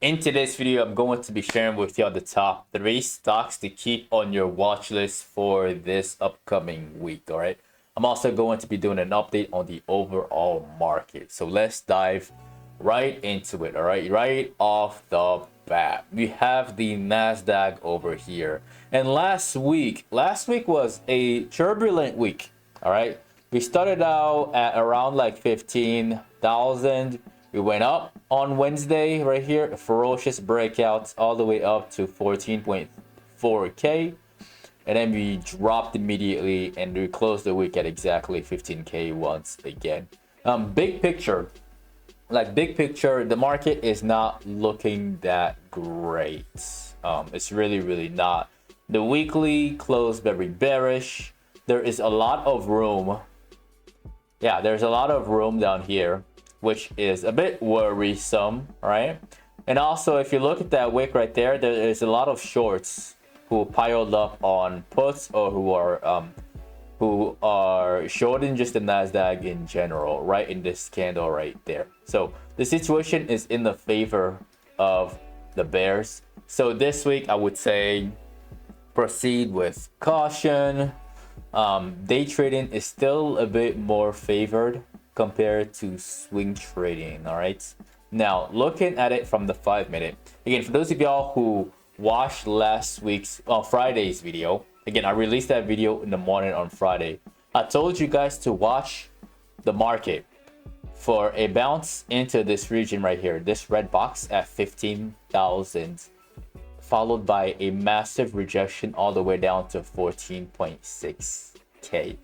In today's video, I'm going to be sharing with you the top 3 stocks to keep on your watch list for this upcoming week. All right. I'm also going to be doing an update on the overall market. So let's dive right into it. All right. Right off the bat, we have the NASDAQ over here. And last week was a turbulent week. All right. We started out at around like 15,000. We went up on Wednesday right here, ferocious breakouts all the way up to 14.4k, and then we dropped immediately and we closed the week at exactly 15k once again. Big picture, the market is not looking that great. It's really not. The weekly closed very bearish. There is a lot of room. Yeah, there's a lot of room down here, which is a bit worrisome, right? And also, if you look at that wick right there, there is a lot of shorts who piled up on puts or who are shorting just the NASDAQ in general, right in this candle right there. So the situation is in the favor of the bears. So this week, I would say proceed with caution. Day trading is still a bit more favored compared to swing trading. All right, now looking at it from the 5-minute, again, for those of y'all who watched last week's Friday's video, again, I released that video in the morning on Friday. I told you guys to watch the market for a bounce into this region right here, this red box at 15,000, followed by a massive rejection all the way down to 14.6k.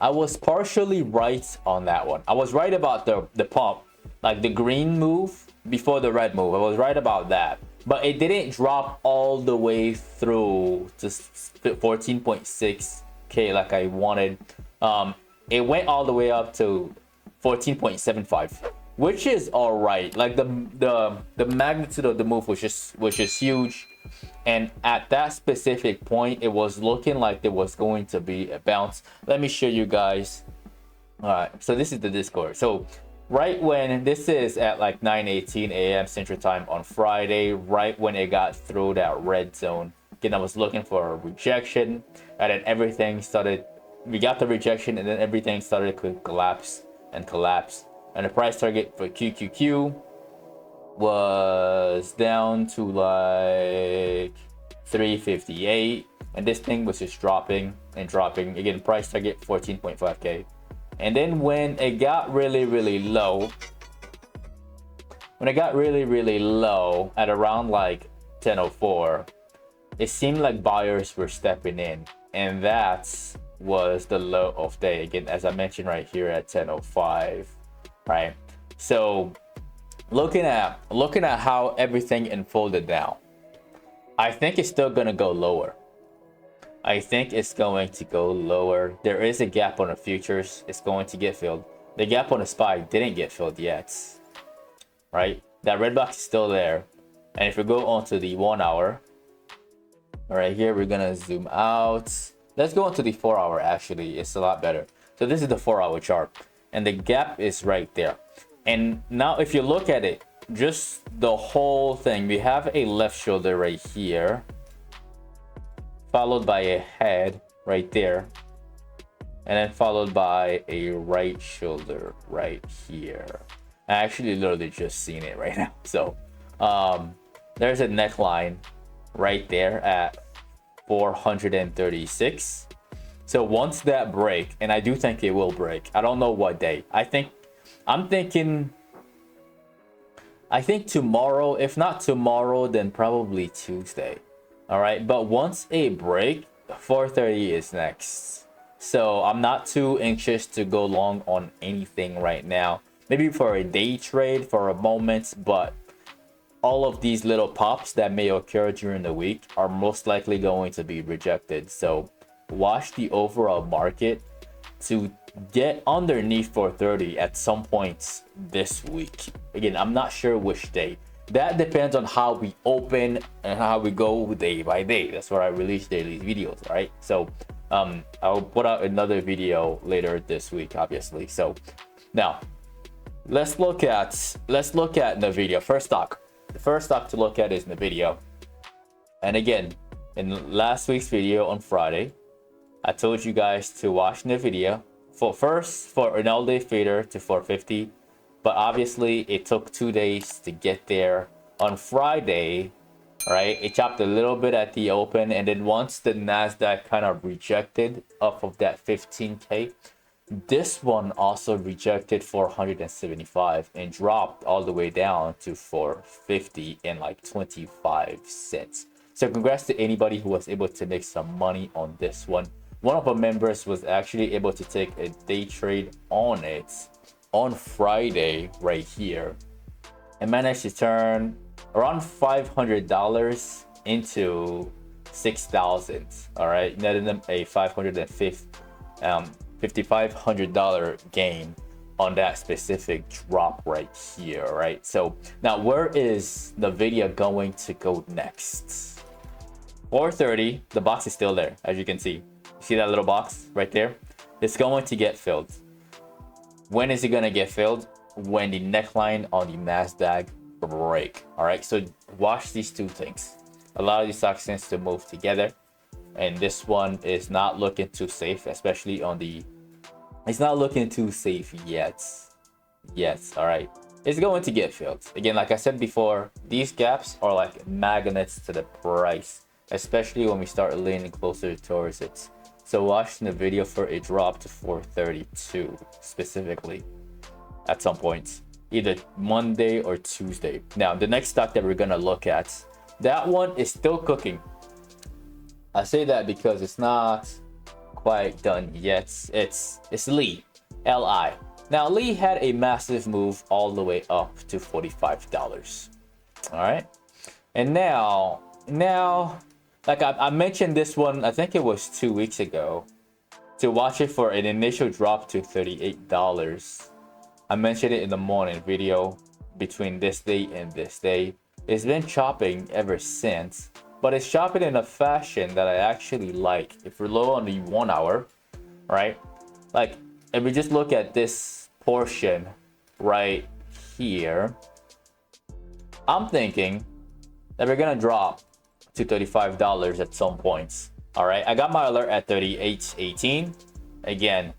I was partially right on that one. I was right about the pump, like the green move before the red move. I was right about that, but it didn't drop all the way through to 14.6k like I wanted. It went all the way up to 14.75, which is all right. Like the magnitude of the move was just huge. And at that specific point, it was looking like there was going to be a bounce. Let me show you guys. All right, so this is the Discord. So right when this is at like 9:18 a.m. Central Time on Friday, right when it got through that red zone, again, I was looking for a rejection, and then everything started. We got the rejection, and then everything started to collapse, and the price target for QQQ was down to like 358, and this thing was just dropping and dropping. Again, price target 14.5k. And then when it got really low, at around like 10:04, it seemed like buyers were stepping in, and that was the low of day, again, as I mentioned right here at 10:05, right? So looking at how everything unfolded now, I think it's still gonna go lower. There is a gap on the futures. It's going to get filled. The gap on the SPY didn't get filled yet, right? That red box is still there. And if we go on to the 1 hour, right here, we're gonna zoom out. Let's go into the 4 hour. Actually, it's a lot better. So this is the 4 hour chart, and the gap is right there. And now if you look at it, just the whole thing, we have a left shoulder right here, followed by a head right there, and then followed by a right shoulder right here. I actually literally just seen it right now. So there's a neckline right there at 436. So once that break, and I do think it will break, I don't know what day. I think tomorrow. If not tomorrow, then probably Tuesday. All right, but once a break, 430 is next. So I'm not too anxious to go long on anything right now. Maybe for a day trade for a moment, but all of these little pops that may occur during the week are most likely going to be rejected. So watch the overall market to get underneath 430 at some points this week. Again, I'm not sure which day. That depends on how we open and how we go day by day. That's where I release daily videos, right? So I'll put out another video later this week, obviously. So now let's look at Nvidia. The first stock to look at is Nvidia. And again, in last week's video on Friday, I told you guys to watch Nvidia for an all-day fader to 450, but obviously it took 2 days to get there. On Friday, right, it chopped a little bit at the open, and then once the NASDAQ kind of rejected off of that 15K, this one also rejected 475 and dropped all the way down to 450 and like 25 cents. So congrats to anybody who was able to make some money on this one. One of our members was actually able to take a day trade on it on Friday right here and managed to turn around $500 into 6,000. All right, netted them a $5,500 gain on that specific drop right here. Right, so now where is Nvidia going to go next? 430, the box is still there, as you can see. See that little box right there? It's going to get filled. When is it going to get filled? When the neckline on the NASDAQ break. All right, so watch these two things. A lot of these stocks tends to move together, and this one is not looking too safe, especially on the, it's not looking too safe yet. Yes, all right, it's going to get filled. Again, like I said before, these gaps are like magnets to the price, especially when we start leaning closer towards it. So watch the video for a drop to 432 specifically at some point, either Monday or Tuesday. Now, the next stock that we're gonna look at, that one is still cooking. I say that because it's not quite done yet. It's Lee, L-I. Now, Lee had a massive move all the way up to $45. All right, and now, like I mentioned this one, I think it was 2 weeks ago, to watch it for an initial drop to $38. I mentioned it in the morning video between this day and this day. It's been chopping ever since, but it's chopping in a fashion that I actually like. If we're low on the 1 hour, right? Like if we just look at this portion right here, I'm thinking that we're gonna drop to $35 at some points. All right, I got my alert at 38.18. Again,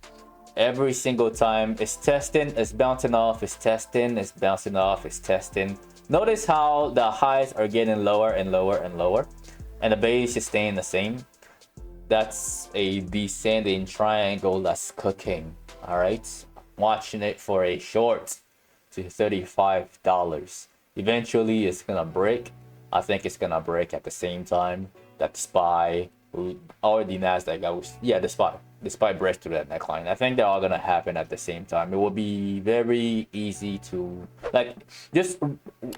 every single time it's testing, it's bouncing off, it's testing, it's bouncing off, it's testing. Notice how the highs are getting lower and lower and lower, and the base is staying the same. That's a descending triangle that's cooking. All right, watching it for a short to $35. Eventually it's gonna break. I think it's gonna break at the same time that the SPY or the NASDAQ goes. Yeah, the SPY breaks through that neckline. I think they're all gonna happen at the same time. It will be very easy to, like, just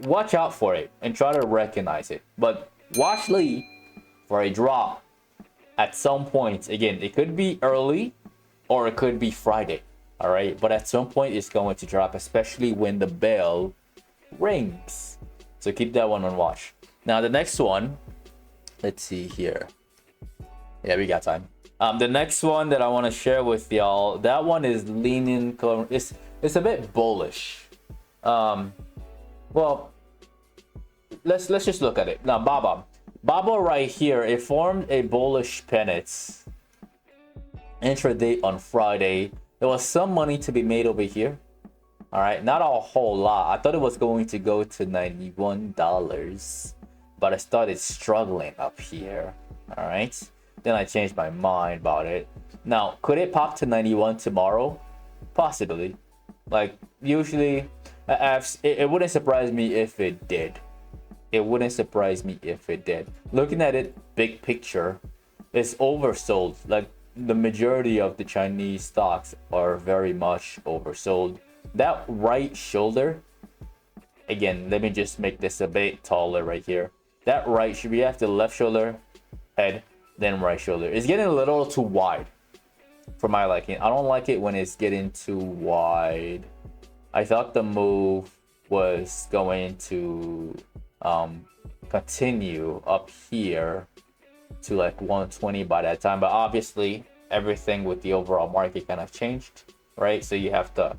watch out for it and try to recognize it. But watch Lee for a drop at some point. Again, it could be early or it could be Friday. All right, but at some point it's going to drop, especially when the bell rings. So keep that one on watch. Now the next one, let's see here. Yeah, we got time. The next one that I want to share with y'all, that one is leaning. It's a bit bullish. Well, let's just look at it now. Baba right here, it formed a bullish pennant intraday on Friday. There was some money to be made over here. All right, not a whole lot. I thought it was going to go to $91, but I started struggling up here. All right, then I changed my mind about it. Now, could it pop to 91 tomorrow? Possibly. Like usually, it wouldn't surprise me if it did. It wouldn't surprise me if it did. Looking at it big picture, it's oversold. Like the majority of the Chinese stocks are very much oversold. That right shoulder, again, let me just make this a bit taller right here. That right should be after the left shoulder, head, then right shoulder. It's getting a little too wide for my liking. I don't like it when it's getting too wide. I thought the move was going to continue up here to like 120 by that time, but obviously everything with the overall market kind of changed, right? So you have to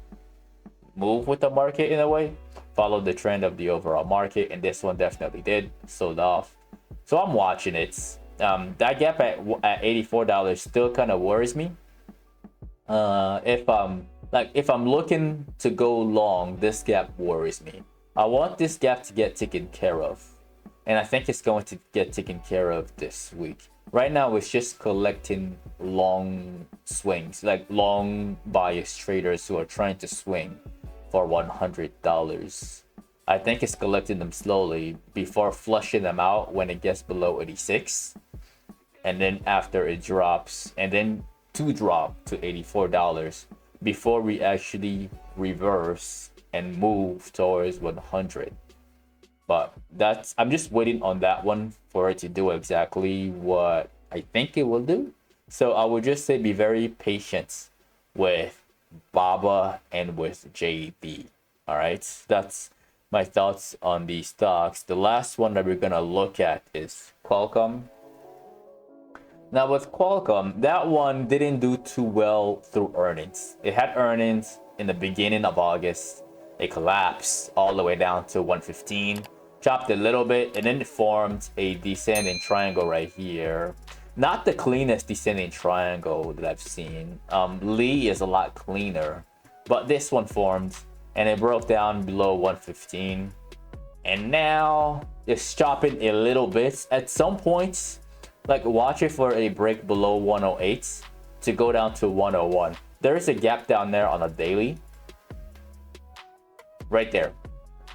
move with the market in a way, follow the trend of the overall market, and this one definitely did, sold off. So I'm watching it. That gap at $84 still kind of worries me. If I'm looking to go long, this gap worries me. I want this gap to get taken care of, and I think it's going to get taken care of this week. Right now, it's just collecting long swings, like long bias traders who are trying to swing for $100. I think it's collecting them slowly before flushing them out when it gets below 86. And then after it drops, and then to drop to $84 before we actually reverse and move towards 100. But I'm just waiting on that one for it to do exactly what I think it will do. So I would just say be very patient with Baba and with JB. All right, that's my thoughts on these stocks. The last one that we're gonna look at is Qualcomm. Now with Qualcomm, that one didn't do too well through earnings. It had earnings in the beginning of August. It collapsed all the way down to 115, chopped a little bit, and then it formed a descending triangle right here. Not the cleanest descending triangle that I've seen. Lee is a lot cleaner, but this one formed and it broke down below 115. And now it's chopping a little bit. At some points, like watch it for a break below 108 to go down to 101. There is a gap down there on a daily. Right there.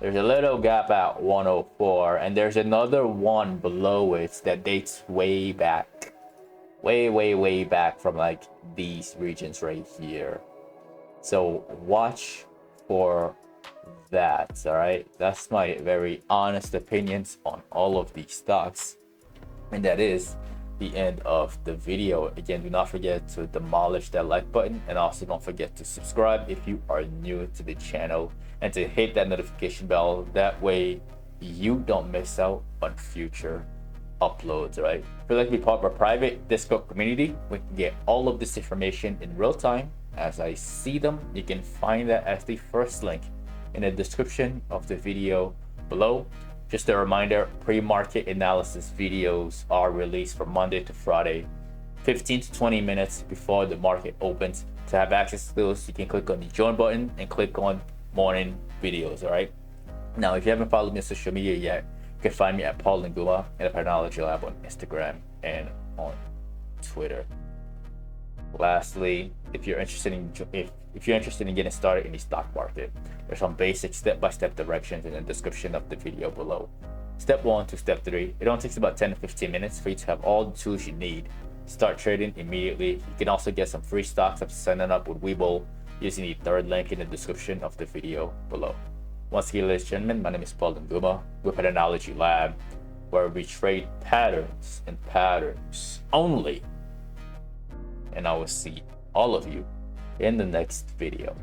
There's a little gap at 104, and there's another one below it that dates way back. Way back from like these regions right here. So watch for that, all right? That's my very honest opinions on all of these stocks. And that is the end of the video. Again, do not forget to demolish that like button, and also don't forget to subscribe if you are new to the channel, and to hit that notification bell. That way you don't miss out on future uploads. All right, if you'd like to be part of our private Discord community, we can get all of this information in real time as I see them. You can find that as the first link in the description of the video below. Just a reminder, pre-market analysis videos are released from Monday to Friday, 15 to 20 minutes before the market opens. To have access to those, you can click on the join button and click on morning videos. All right, now if you haven't followed me on social media yet, you can find me at NGumah and the Patternology Lab on Instagram and on Twitter. Lastly, if you're interested in getting started in the stock market, there's some basic step-by-step directions in the description of the video below. Step 1 to step 3. It only takes about 10 to 15 minutes for you to have all the tools you need. Start trading immediately. You can also get some free stocks after signing up with Webull using the third link in the description of the video below. Once again, ladies and gentlemen, my name is NGumah with Patternology Lab, where we trade patterns and patterns only. And I will see all of you in the next video.